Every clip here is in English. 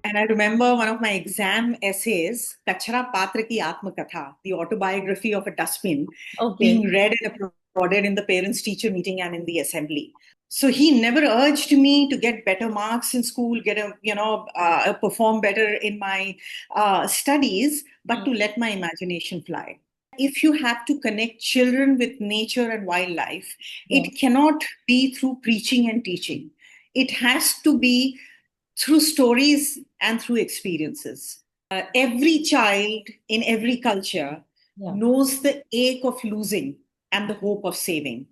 And I remember one of my exam essays, Kachra Patra Ki Atma Katha, the autobiography of a dustbin, Okay. being read and applauded in the parents-teacher meeting and in the assembly. So he never urged me to get better marks in school, perform better in my studies, but Mm. to let my imagination fly. If you have to connect children with nature and wildlife, Yeah. it cannot be through preaching and teaching. It has to be through stories and through experiences. Every child in every culture Yeah. knows the ache of losing and the hope of saving.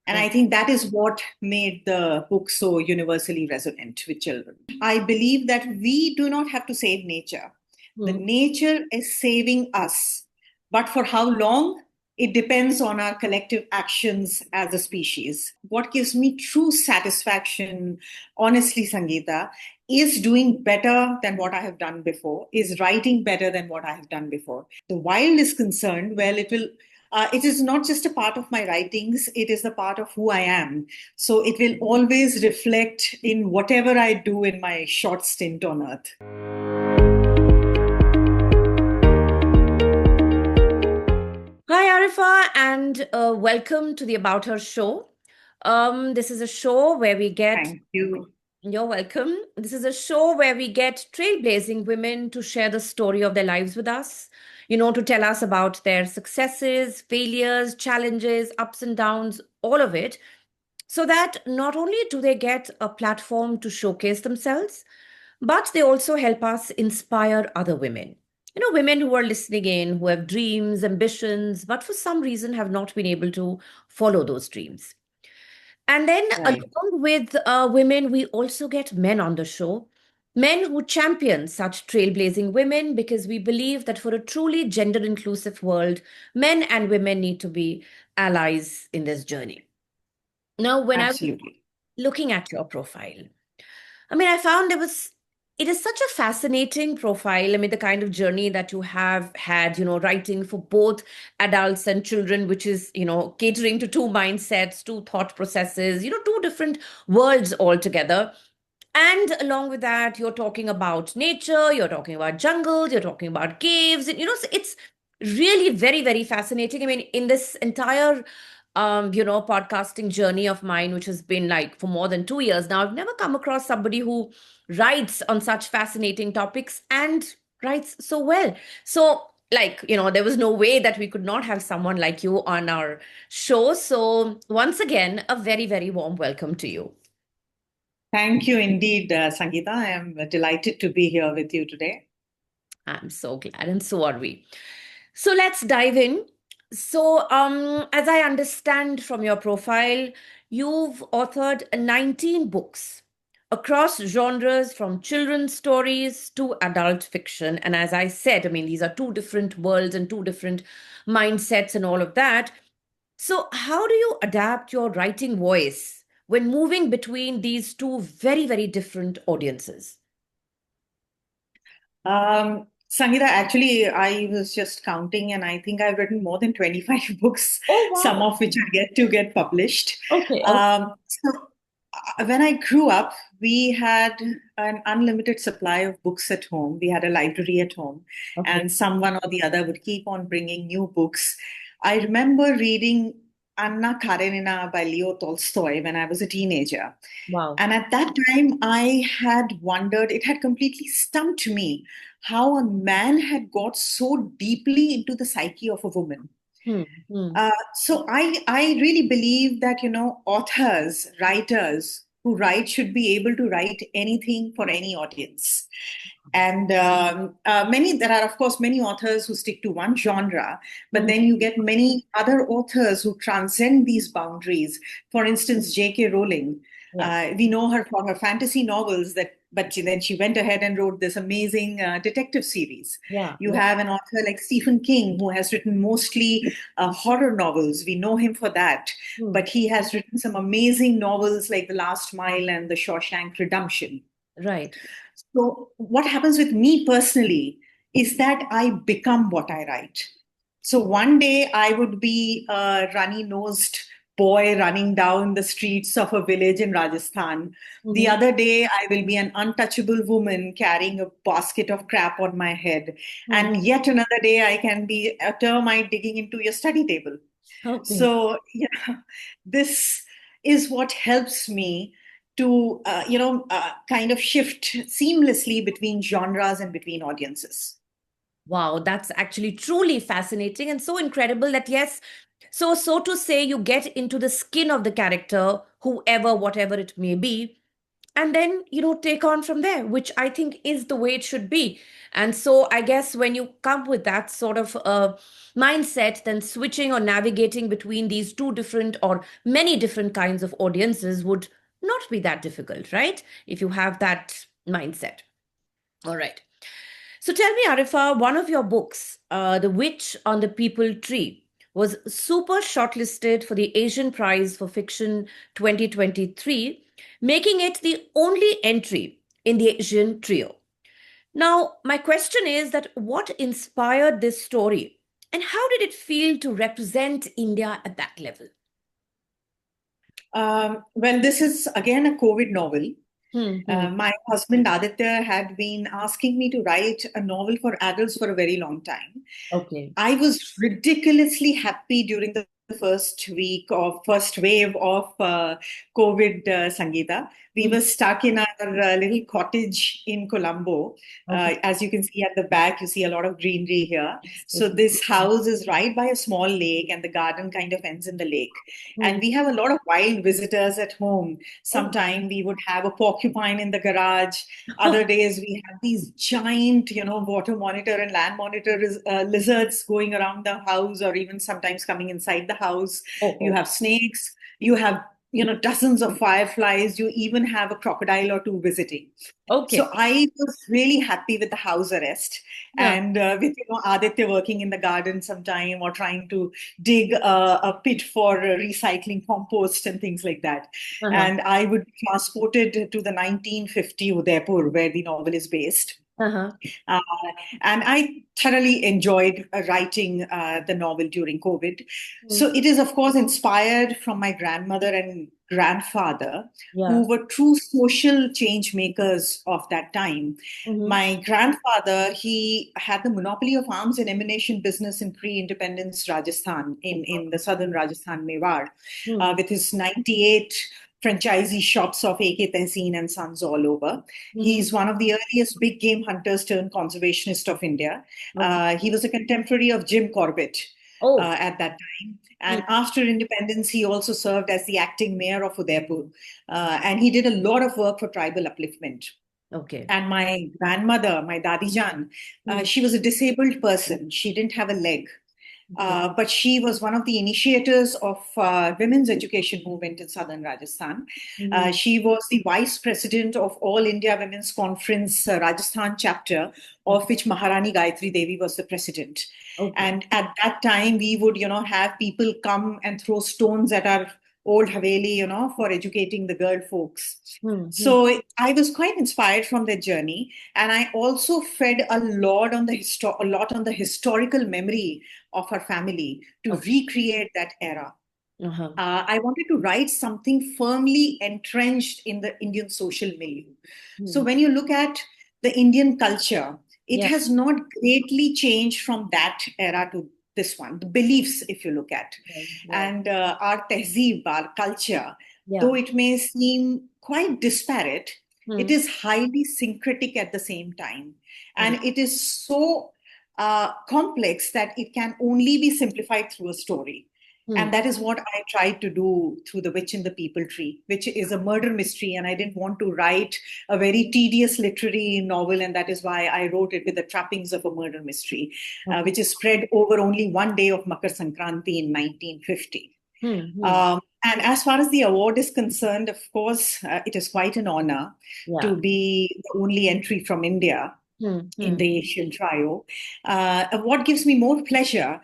And Right. I think that is what made the book so universally resonant with children. I believe that we do not have to save nature. The Mm. nature is saving us. But for how long? It depends on our collective actions as a species. What gives me true satisfaction, honestly, Sangeeta, is doing better than what I have done before, is writing better than what I have done before. The wild is concerned, well, it is not just a part of my writings, it is a part of who I am. So it will always reflect in whatever I do in my short stint on Earth. Hi, Arefa, and welcome to the About Her Show. This is a show where we get, Thank you. you're welcome. This is a show where we get trailblazing women to share the story of their lives with us, to tell us about their successes, failures, challenges, ups and downs, all of it, so that not only do they get a platform to showcase themselves, but they also help us inspire other women. Women who are listening in, who have dreams, ambitions, but for some reason have not been able to follow those dreams. And then, Right. along with women, we also get men on the show, men who champion such trailblazing women because we believe that for a truly gender inclusive world, men and women need to be allies in this journey. Now, when I was Absolutely. looking at your profile, I found it is such a fascinating profile. The kind of journey that you have had, writing for both adults and children, which is, catering to two mindsets, two thought processes, two different worlds altogether. And along with that, you're talking about nature, you're talking about jungles, you're talking about caves. And, so it's really very, very fascinating. In this entire, podcasting journey of mine, which has been like for more than 2 years now, I've never come across somebody who writes on such fascinating topics and writes so well. So, there was no way that we could not have someone like you on our show. So, once again, a very, very warm welcome to you. Thank you indeed, Sangeeta. I am delighted to be here with you today. I'm so glad, and so are we. So let's dive in. So, as I understand from your profile, you've authored 19 books across genres from children's stories to adult fiction. And as I said, these are two different worlds and two different mindsets and all of that. So, how do you adapt your writing voice when moving between these two very, very different audiences? Sangeeta, actually, I was just counting, and I think I've written more than 25 books, Oh, some wow. of which are yet to get published. Okay. When I grew up, we had an unlimited supply of books at home. We had a library at home, Okay. and someone or the other would keep on bringing new books. I remember reading Anna Karenina by Leo Tolstoy when I was a teenager. Wow. And at that time, I had wondered, it had completely stumped me how a man had got so deeply into the psyche of a woman. Hmm. Hmm. So I really believe that, authors, writers who write should be able to write anything for any audience. And there are, of course, many authors who stick to one genre, but Hmm. then you get many other authors who transcend these boundaries. For instance, J.K. Rowling. Yeah. We know her for her fantasy novels, then she went ahead and wrote this amazing detective series. Yeah. You Yeah. have an author like Stephen King, who has written mostly horror novels. We know him for that, Hmm. but he has written some amazing novels like The Last Mile and The Shawshank Redemption. Right. So, what happens with me personally is that I become what I write. So, one day I would be a runny nosed boy running down the streets of a village in Rajasthan. The Mhm. other day, I will be an untouchable woman carrying a basket of crap on my head. Hmm. And yet another day, I can be a termite digging into your study table. Okay. So, this is what helps me to, kind of shift seamlessly between genres and between audiences. Wow, that's actually truly fascinating and so incredible that yes, so to say, you get into the skin of the character, whoever, whatever it may be, and then take on from there, which I think is the way it should be. And so I guess when you come with that sort of mindset, then switching or navigating between these two different or many different kinds of audiences would not be that difficult, right? If you have that mindset. All right. So tell me, Arifa, one of your books, The Witch on the Peepul Tree, was super shortlisted for the Asian Prize for Fiction 2023, making it the only entry in the Asian trio. Now, my question is that what inspired this story and how did it feel to represent India at that level? Well, this is again a COVID novel. Hmm. My husband Aditya had been asking me to write a novel for adults for a very long time. Okay. I was ridiculously happy during the first wave of COVID, Sangeeta. We Hmm. were stuck in our little cottage in Colombo. Okay. As you can see at the back, you see a lot of greenery here. Yes, So okay. this house is right by a small lake, and the garden kind of ends in the lake. Hmm. And we have a lot of wild visitors at home. Oh. Sometime we would have a porcupine in the garage. Other days we have these giant, water monitor and land monitor lizards going around the house, or even sometimes coming inside the house. Oh, You oh. have snakes. You have, dozens of fireflies. You even have a crocodile or two visiting. So Okay. I was really happy with the house arrest, Yeah. and with Aditya working in the garden sometime, or trying to dig a pit for recycling compost and things like that. Uh-huh. And I would be transported to the 1950 Udaipur, where the novel is based. Uh-huh. Uh, and I thoroughly enjoyed writing the novel during COVID. Hmm. So it is, of course, inspired from my grandmother and grandfather, Yeah. who were true social change makers of that time. Hmm. My grandfather, he had the monopoly of arms and ammunition business in pre-independence Rajasthan, in the southern Rajasthan, Mewar, Hmm. with his 98 franchisee shops of AK Tehsin and Sons all over. Hmm. He's one of the earliest big game hunters turned conservationist of India. Okay. He was a contemporary of Jim Corbett Oh. at that time. Hmm. And after independence, he also served as the acting mayor of Udaipur. And he did a lot of work for tribal upliftment. Okay. And my grandmother, my Dadi Jan, Hmm. she was a disabled person. She didn't have a leg. Okay. But she was one of the initiators of women's education movement in southern Rajasthan. Hmm. She was the vice president of All India Women's Conference Rajasthan chapter, Okay. of which Maharani Gayatri Devi was the president. Okay. And at that time, we would, have people come and throw stones at our old Haveli, for educating the girl folks. Hmm. Hmm. So I was quite inspired from their journey, and I also fed a lot on the historical memory of her family to Okay. recreate that era. Uh-huh. I wanted to write something firmly entrenched in the Indian social milieu. So Hmm. when you look at the Indian culture, it Yeah. has not greatly changed from that era to this one. The beliefs, if you look at, Right. Right. and our tehzeeb, our culture, Yeah. though it may seem quite disparate, it Hmm. is highly syncretic at the same time. Correct. And it is so complex that it can only be simplified through a story. Hmm. And that is what I tried to do through The Witch in the Peepul Tree, which is a murder mystery. And I didn't want to write a very tedious literary novel. And that is why I wrote it with the trappings of a murder mystery, Okay. which is spread over only one day of Makar Sankranti in 1950. Hmm. Hmm. And as far as the award is concerned, of course, it is quite an honor to Yeah. be the only entry from India Hmm. in Hmm. the Asian trio. What gives me more pleasure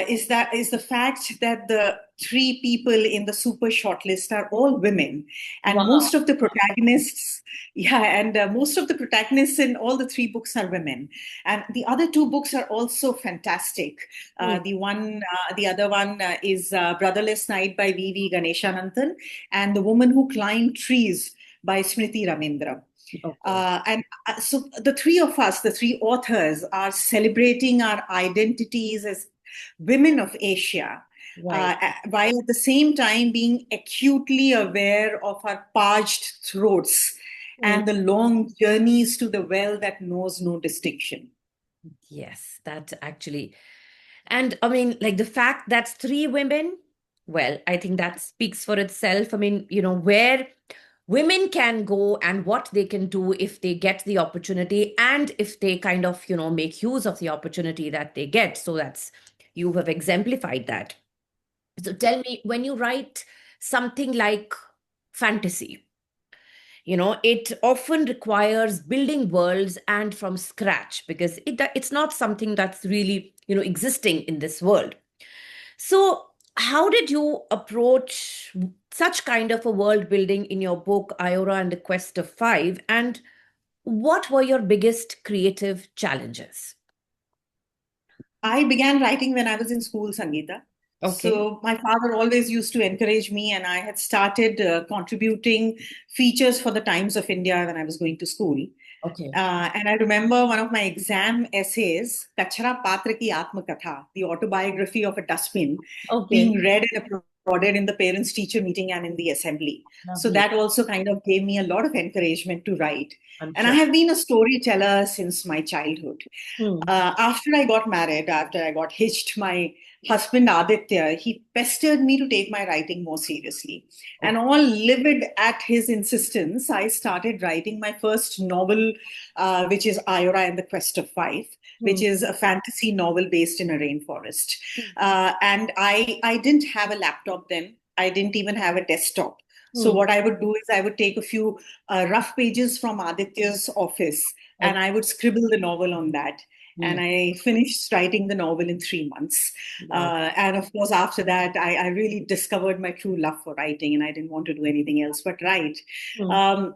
is the fact that the three people in the super shortlist are all women, and Wow. most of the protagonists, yeah, and most of the protagonists in all the three books are women. And the other two books are also fantastic. Hmm. The other one is Brotherless Night by V.V. Ganeshananthan, and The Woman Who Climbed Trees by Smriti Ramendra. Okay. So the three of us, the three authors, are celebrating our identities as women of Asia, Right. while at the same time being acutely aware of our parched throats Hmm. and the long journeys to the well that knows no distinction. Yes, that actually. And I mean, like the fact that's three women, well, I think that speaks for itself. I mean, where women can go and what they can do if they get the opportunity and if they kind of, make use of the opportunity that they get. So you have exemplified that. So tell me, when you write something like fantasy, it often requires building worlds and from scratch because it's not something that's really, existing in this world. So how did you approach such kind of a world building in your book Iora and the Quest of Five, and what were your biggest creative challenges? I began writing when I was in school, Sangeeta. Okay. So my father always used to encourage me, and I had started contributing features for the Times of India when I was going to school. Okay. And I remember one of my exam essays, Kachra Patra Ki Atma Katha, the autobiography of a dustbin, Okay. being read and applauded in the parents teacher meeting and in the assembly. So Lovely. that also kind of gave me a lot of encouragement to write. I'm And I sure. have been a storyteller since my childhood. Hmm. After I got married, after I got hitched, my husband Aditya, he pestered me to take my writing more seriously. And Okay. all livid at his insistence, I started writing my first novel, which is Iora and the Quest of Five, which Hmm. is a fantasy novel based in a rainforest. And I didn't have a laptop then. I didn't even have a desktop. So Hmm. what I would do is I would take a few rough pages from Aditya's office and Okay. I would scribble the novel on that. Hmm. And I finished writing the novel in 3 months. Wow. And of course, after that, I really discovered my true love for writing, and I didn't want to do anything else but write. Hmm. Um,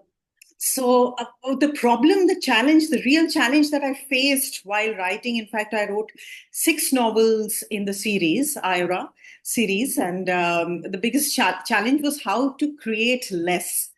so the problem, the challenge, the real challenge that I faced while writing, in fact, I wrote 6 novels in the series, Ira series, and the biggest challenge was how to create less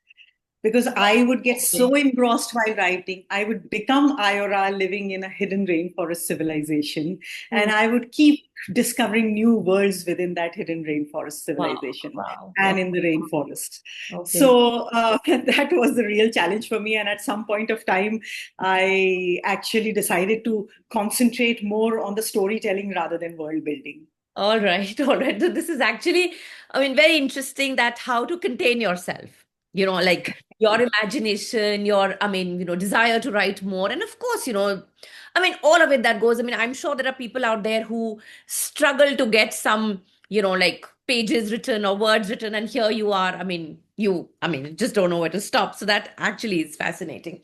because I would get so Okay. engrossed while writing. I would become Iora living in a hidden rainforest civilization, Hmm. and I would keep discovering new worlds within that hidden rainforest Wow. civilization Wow. and in the rainforest. Okay. So that was the real challenge for me. And at some point of time, I actually decided to concentrate more on the storytelling rather than world building. All right, all right. So this is actually, I mean, very interesting that how to contain yourself, like your imagination, I mean, desire to write more. And of course, I mean, all of it that goes. I mean, I'm sure there are people out there who struggle to get some, like pages written or words written. And here you are. I mean, just don't know where to stop. So that actually is fascinating.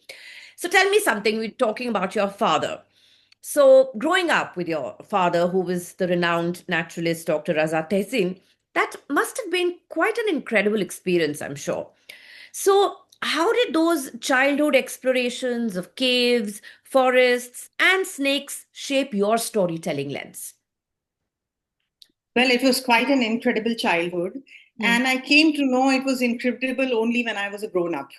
So tell me something. We're talking about your father. So, growing up with your father, who was the renowned naturalist Dr. Raza Tehsin, that must have been quite an incredible experience, I'm sure. So, how did those childhood explorations of caves, forests, and snakes shape your storytelling lens? Well, it was quite an incredible childhood. Hmm. And I came to know it was incredible only when I was a grown up.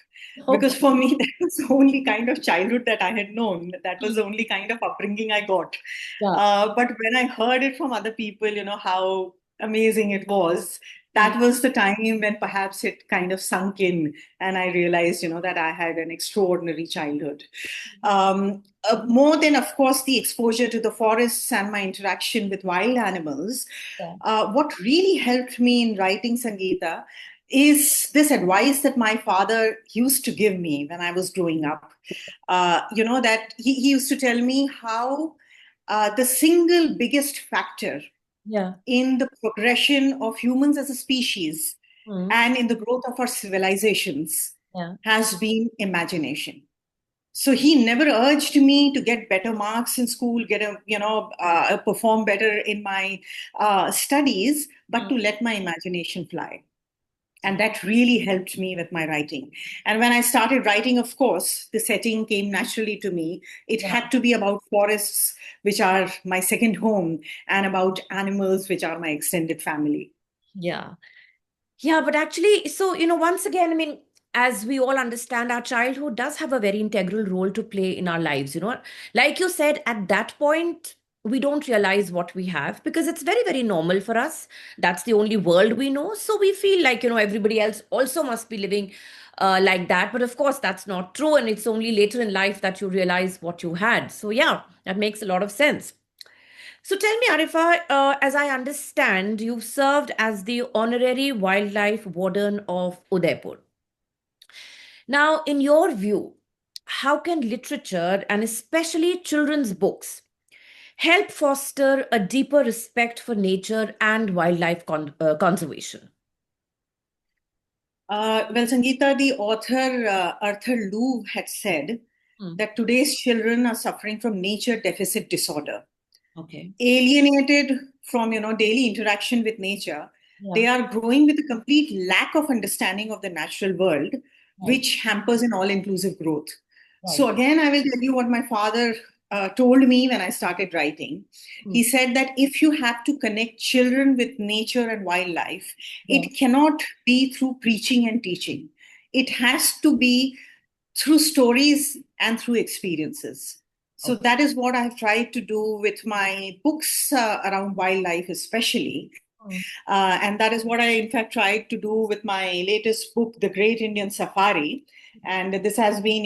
Because Okay. for me, that was the only kind of childhood that I had known. That was Hmm. the only kind of upbringing I got. Yeah. But when I heard it from other people, how amazing it was, Hmm. that was the time when perhaps it kind of sunk in. And I realized, that I had an extraordinary childhood. More than, of course, the exposure to the forests and my interaction with wild animals, Yeah. what really helped me in writing Sangeeta is this advice that my father used to give me when I was growing up. That he used to tell me how the single biggest factor Yeah. in the progression of humans as a species Hmm. and in the growth of our civilizations Yeah. has been imagination. So he never urged me to get better marks in school, get perform better in my studies, but Mm. to let my imagination fly. And that really helped me with my writing. And when I started writing, of course, the setting came naturally to me. It Yeah. had to be about forests, which are my second home, and about animals, which are my extended family. Yeah. Yeah, but actually, so, once again, I mean, as we all understand, our childhood does have a very integral role to play in our lives. Like you said, at that point, we don't realize what we have because it's very, very normal for us. That's the only world we know. So we feel like, everybody else also must be living like that. But of course, that's not true. And it's only later in life that you realize what you had. So, yeah, that makes a lot of sense. So tell me, Arifa, as I understand, you've served as the honorary wildlife warden of Udaipur. Now, in your view, how can literature and especially children's books help foster a deeper respect for nature and wildlife conservation? Well, Sangeeta, the author Arthur Louvre had said Hmm. that today's children are suffering from nature deficit disorder. Okay. Alienated from daily interaction with nature, they Yeah. are growing with a complete lack of understanding of the natural world, Right. which hampers an all-inclusive growth. So Right. again, I will tell you what my father told me when I started writing. Hmm. He said that if you have to connect children with nature and wildlife, Yeah. it cannot be through preaching and teaching. It has to be through stories and through experiences. So Okay. that is what I've tried to do with my books around wildlife, especially. Hmm. And that is what I, in fact, tried to do with my latest book, The Great Indian Safari. And this has been,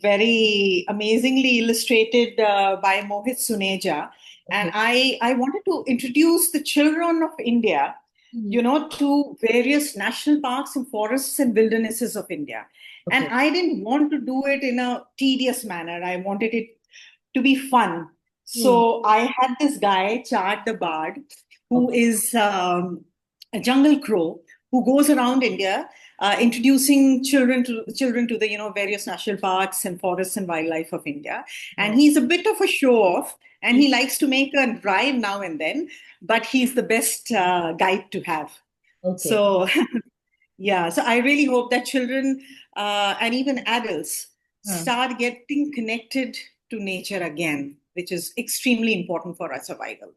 very amazingly illustrated by Mohit Suneja. And Okay. I wanted to introduce the children of India, Hmm. to various national parks and forests and wildernesses of India. And Okay. I didn't want to do it in a tedious manner. I wanted it to be fun. Hmm. So I had this guy, Chad the Bard, who Okay. is a jungle crow who goes around India introducing children to the various national parks and forests and wildlife of India. And Oh. he's a bit of a show off, and Hmm. he likes to make a drive now and then, but he's the best guide to have. Okay. So yeah, so I really hope that children and even adults Huh. start getting connected to nature again, which is extremely important for our survival.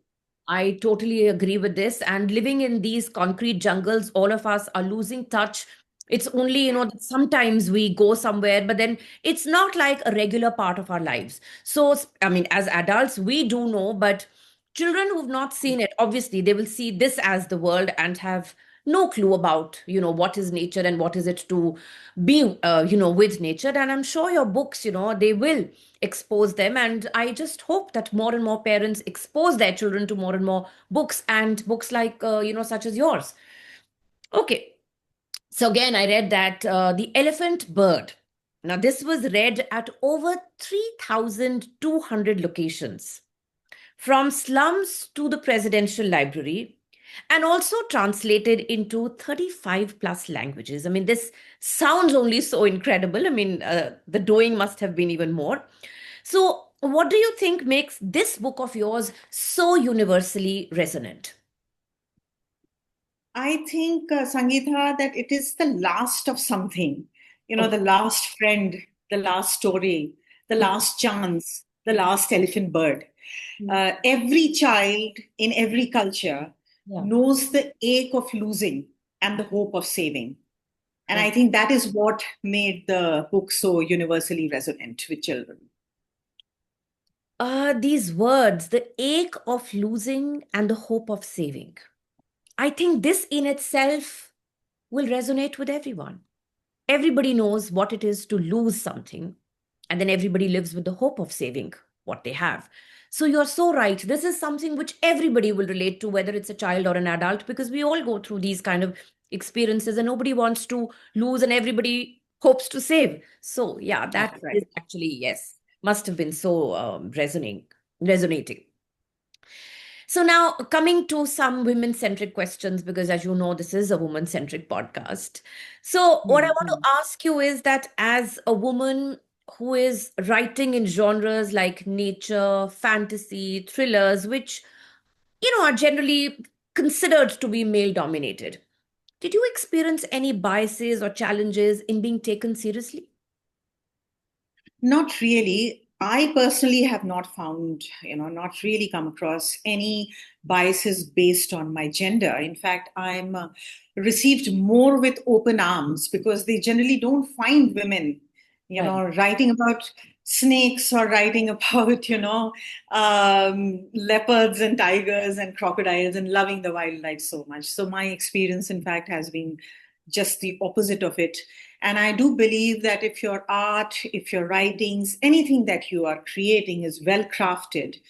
I totally agree with this. And living in these concrete jungles, all of us are losing touch. It's only, that sometimes we go somewhere, but then it's not like a regular part of our lives. So, I mean, as adults, we do know, but children who've not seen it, obviously, they will see this as the world and have no clue about, what is nature and what is it to be, with nature. And I'm sure your books, they will expose them. And I just hope that more and more parents expose their children to more and more books and books like, such as yours. Okay. So again, I read that The Elephant Bird. Now, this was read at over 3,200 locations, from slums to the presidential library, and also translated into 35 plus languages. I mean, this sounds only so incredible. I mean, the doing must have been even more. So, what do you think makes this book of yours so universally resonant? I think, Sangeeta, that it is the last of something, Okay. the last friend, the last story, the last chance, the last elephant bird. Mhm. Every child in every culture Yeah. knows the ache of losing and the hope of saving. And Oh. I think that is what made the book so universally resonant with children. These words, the ache of losing and the hope of saving. I think this in itself will resonate with everyone. Everybody knows what it is to lose something, and then everybody lives with the hope of saving what they have. So you're so right. This is something which everybody will relate to, whether it's a child or an adult, because we all go through these kind of experiences and nobody wants to lose and everybody hopes to save. So, yeah, that That's is right. actually, yes, must have been so resonating. So now coming to some women-centric questions, because as you know, this is a woman-centric podcast. So what I want Mhm. to ask you is that as a woman who is writing in genres like nature, fantasy, thrillers, which, are generally considered to be male dominated. Did you experience any biases or challenges in being taken seriously? Not really. I personally have not found, not really come across any biases based on my gender. In fact, I'm received more with open arms because they generally don't find women, Right. writing about snakes or writing about, leopards and tigers and crocodiles and loving the wildlife so much. So my experience, in fact, has been just the opposite of it. And I do believe that if your art, if your writings, anything that you are creating is well crafted,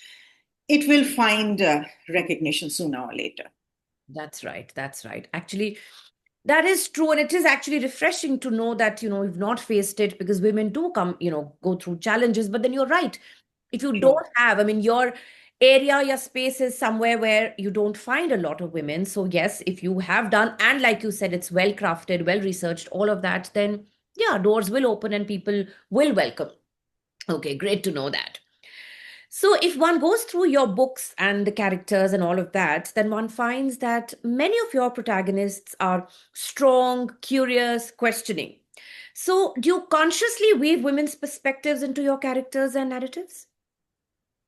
it will find recognition sooner or later. That's right. That's right. Actually, that is true. And it is actually refreshing to know that, you've not faced it, because women do come, go through challenges. But then you're right. If you Sure. don't have, I mean, your area, your space is somewhere where you don't find a lot of women. So, yes, if you have done, and like you said, it's well crafted, well researched, all of that, then yeah, doors will open and people will welcome. Okay, great to know that. So, if one goes through your books and the characters and all of that, then one finds that many of your protagonists are strong, curious, questioning. So, do you consciously weave women's perspectives into your characters and narratives?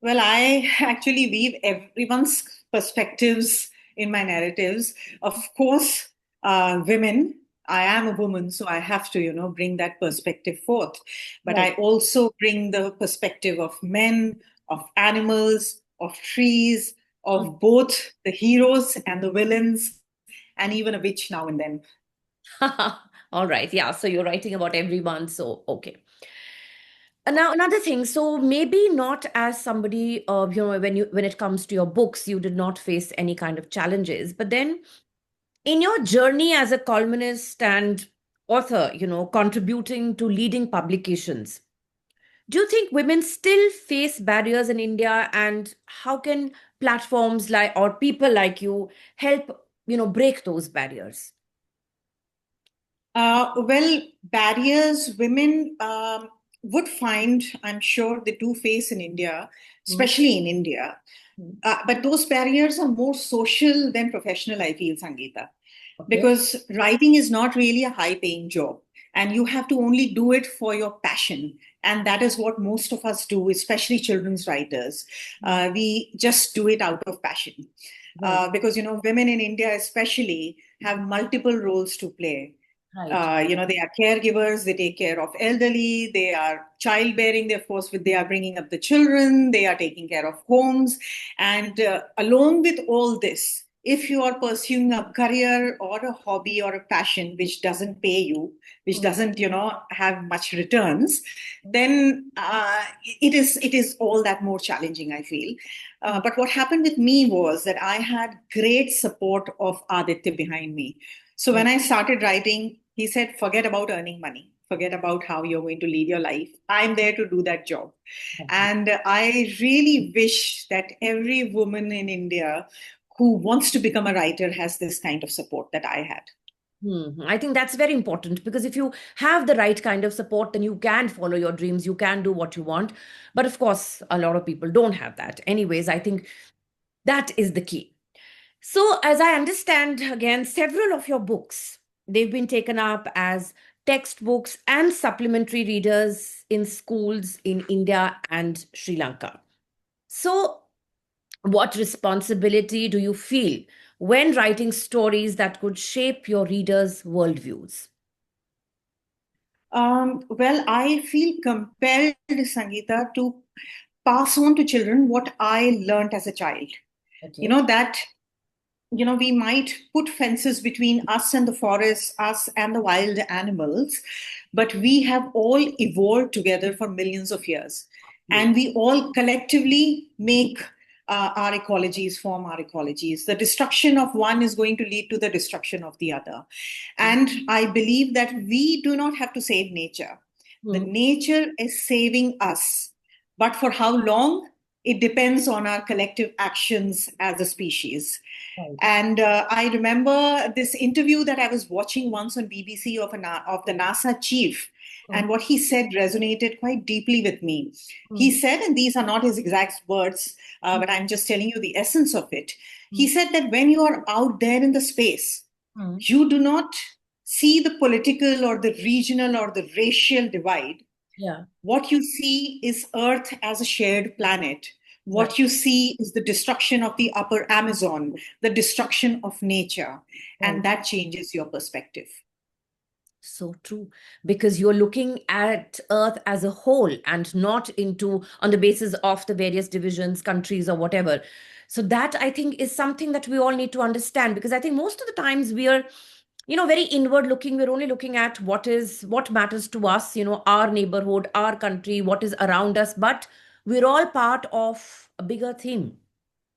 Well, I actually weave everyone's perspectives in my narratives. Of course, women. I am a woman, so I have to, bring that perspective forth. But I Right. also bring the perspective of men, of animals, of trees, of both the heroes and the villains, and even a witch now and then. All right. Yeah. So you're writing about everyone. So, okay. Now, another thing. So maybe not as somebody, when it comes to your books, you did not face any kind of challenges. But then in your journey as a columnist and author, contributing to leading publications, do you think women still face barriers in India, and how can platforms like or people like you help, break those barriers? Well, barriers women would find, I'm sure they do face in India, Mhm. especially in India. But those barriers are more social than professional, I feel, Sangeeta, Okay. because writing is not really a high paying job. And you have to only do it for your passion. And that is what most of us do, especially children's writers. Mhm. We just do it out of passion. Right. Because, women in India, especially, have multiple roles to play. Right. They are caregivers, they take care of elderly, they are childbearing, of course, they are bringing up the children, they are taking care of homes. And along with all this, if you are pursuing a career or a hobby or a passion which doesn't pay you, which Mhm. doesn't, have much returns, then it is all that more challenging, I feel. But what happened with me was that I had great support of Aditya behind me. So Mhm. when I started writing, he said, forget about earning money, forget about how you're going to lead your life. I'm there to do that job. And I really wish that every woman in India who wants to become a writer has this kind of support that I had. I think that's very important, because if you have the right kind of support, then you can follow your dreams, you can do what you want. But of course, a lot of people don't have that. Anyways, I think that is the key. So, as I understand, again, several of your books, they've been taken up as textbooks and supplementary readers in schools in India and Sri Lanka. So, what responsibility do you feel when writing stories that could shape your readers' worldviews? Well, I feel compelled, Sangeeta, to pass on to children what I learned as a child. Okay. That we might put fences between us and the forest, us and the wild animals, but we have all evolved together for millions of years. Absolutely. And we all collectively make our ecologies, form our ecologies. The destruction of one is going to lead to the destruction of the other. And I believe that we do not have to save nature. The Mhm. nature is saving us. But for how long? it depends on our collective actions as a species. Right. And I remember this interview that I was watching once on BBC of the NASA chief. And what he said resonated quite deeply with me. He said, and these are not his exact words, but I'm just telling you the essence of it. He said that when you are out there in the space, you do not see the political or the regional or the racial divide. Yeah. What you see is Earth as a shared planet. What Right. you see is the destruction of the upper Amazon, the destruction of nature, Right. and that changes your perspective. So true, because you're looking at Earth as a whole and not on the basis of the various divisions, countries, or whatever. So that I think is something that we all need to understand, because I think most of the times we are, very inward looking. We're only looking at what matters to us, our neighborhood, our country, what is around us. But we're all part of a bigger theme,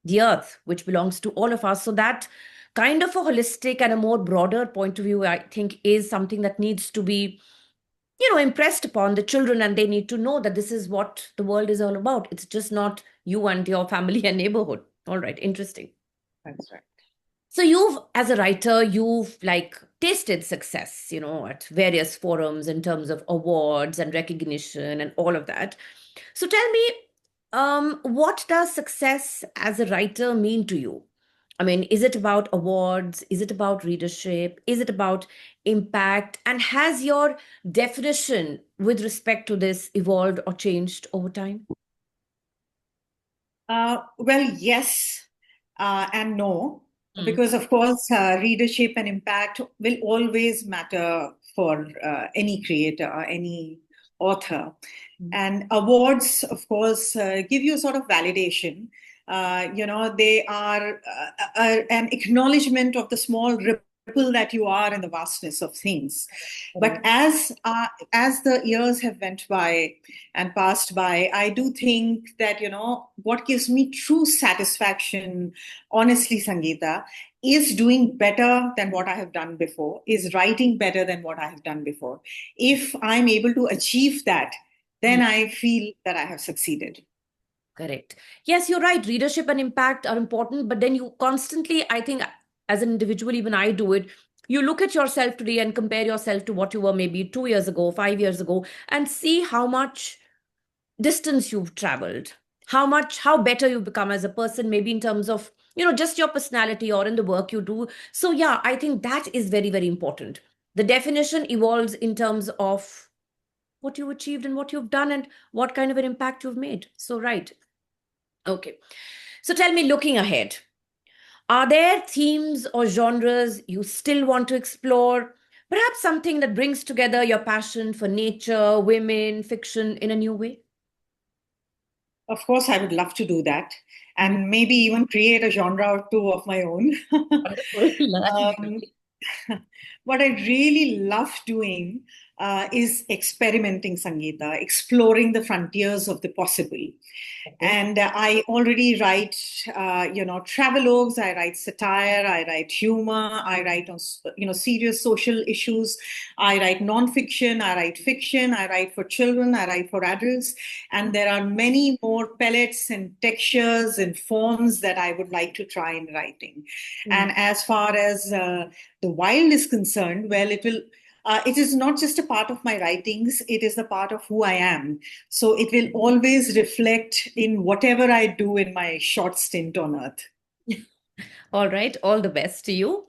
the earth, which belongs to all of us. So that kind of a holistic and a more broader point of view, I think, is something that needs to be, impressed upon the children, and they need to know that this is what the world is all about. It's just not you and your family and neighborhood. All right, interesting. That's right. So as a writer, you've like tasted success, at various forums in terms of awards and recognition and all of that. So tell me, what does success as a writer mean to you? I mean, is it about awards? Is it about readership? Is it about impact? And has your definition with respect to this evolved or changed over time? Well, yes and no, Mm. because of course, readership and impact will always matter for any creator, any author. Mm. And awards, of course, give you sort of validation. They are an acknowledgement of the small ripple that you are in the vastness of things. But Correct. as the years have went by and passed by, I do think that what gives me true satisfaction, honestly, Sangeeta, is doing better than what I have done before, is writing better than what I have done before. If I'm able to achieve that, then I feel that I have succeeded. Correct. Yes, you're right. Readership and impact are important, but then you constantly, I think, as an individual, even I do it, you look at yourself today and compare yourself to what you were maybe 2 years ago, 5 years ago, and see how much distance you've traveled, how better you've become as a person, maybe in terms of, just your personality or in the work you do. So, yeah, I think that is very, very important. The definition evolves in terms of what you achieved and what you've done and what kind of an impact you've made. So, right. Okay. So tell me, looking ahead, are there themes or genres you still want to explore? Perhaps something that brings together your passion for nature, women, fiction in a new way? Of course, I would love to do that Mhm. and maybe even create a genre or two of my own. Wonderful. That'll be um, great. what I really love doing is experimenting, Sangeeta, exploring the frontiers of the possible. Okay. And I already write, travelogues. I write satire. I write humor. I write on, serious social issues. I write nonfiction. I write fiction. I write for children. I write for adults. And there are many more palettes and textures and forms that I would like to try in writing. Mm. And as far as the wild is concerned, well, it is not just a part of my writings, it is a part of who I am. So it will always reflect in whatever I do in my short stint on Earth. All right. All the best to you.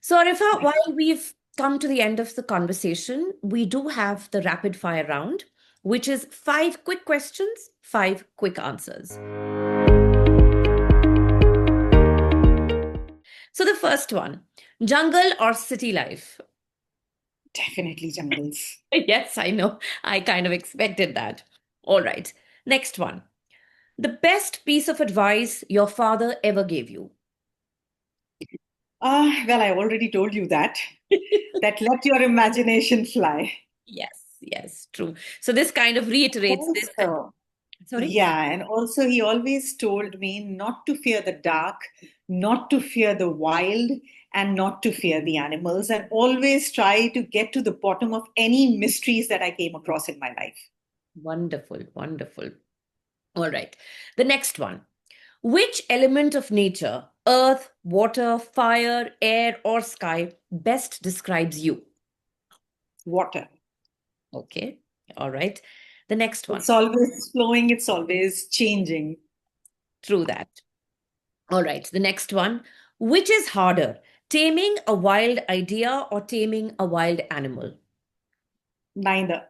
So, Arifa, while we've come to the end of the conversation, we do have the rapid fire round, which is 5 quick questions, 5 quick answers. So, the first one, jungle or city life? Definitely jungles. Yes, I know. I kind of expected that. All right. Next one, the best piece of advice your father ever gave you? Well, I already told you that let your imagination fly. Yes, yes, true. So, this kind of reiterates this. Also, Sorry? yeah, and also he always told me not to fear the dark, not to fear the wild, and not to fear the animals, and always try to get to the bottom of any mysteries that I came across in my life. Wonderful, wonderful. All right. The next one. Which element of nature, earth, water, fire, air, or sky, best describes you? Water. Okay. All right. The next one. It's always flowing, it's always changing. True that. All right. The next one. Which is harder, taming a wild idea or taming a wild animal? Neither.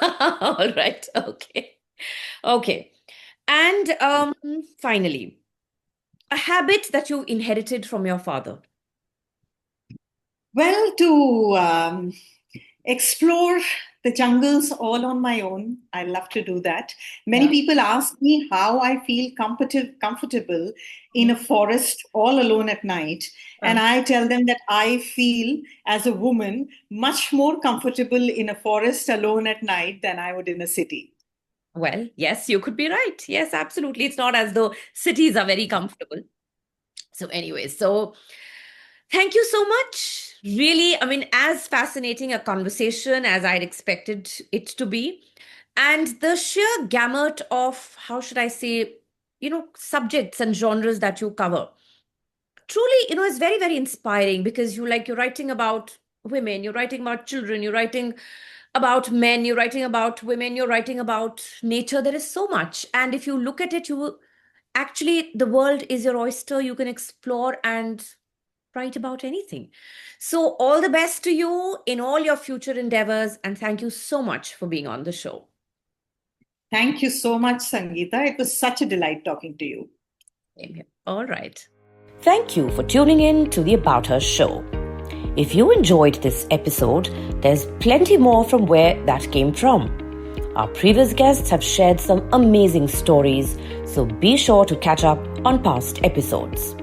All right. Okay. Okay. And finally, a habit that you inherited from your father. Well, to explore the jungles all on my own. I love to do that. Many Yeah. people ask me how I feel comfortable in a forest all alone at night. And I tell them that I feel, as a woman, much more comfortable in a forest alone at night than I would in a city. Well, yes, you could be right. Yes, absolutely. It's not as though cities are very comfortable. So, anyways, so thank you so much. Really, I mean, as fascinating a conversation as I'd expected it to be. And the sheer gamut of, how should I say, subjects and genres that you cover. Truly, is very, very inspiring because you're writing about women, you're writing about children, you're writing about men, you're writing about women, you're writing about nature. There is so much. And if you look at it, actually, the world is your oyster. You can explore and write about anything. So, all the best to you in all your future endeavors. And thank you so much for being on the show. Thank you so much, Sangeeta. It was such a delight talking to you. Same here. All right. Thank you for tuning in to the About Her Show. If you enjoyed this episode, there's plenty more from where that came from. Our previous guests have shared some amazing stories, so be sure to catch up on past episodes.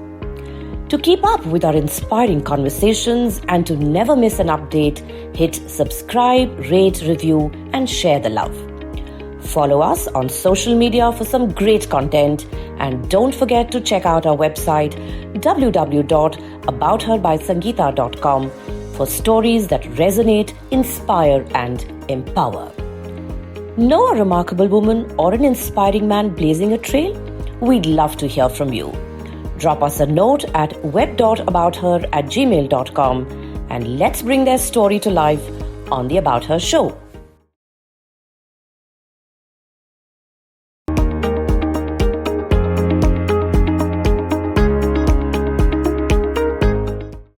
To keep up with our inspiring conversations and to never miss an update, hit subscribe, rate, review, and share the love. Follow us on social media for some great content, and don't forget to check out our website www.aboutherbysangeeta.com for stories that resonate, inspire, and empower. Know a remarkable woman or an inspiring man blazing a trail? We'd love to hear from you. Drop us a note at web.abouther@gmail.com and let's bring their story to life on the About Her Show.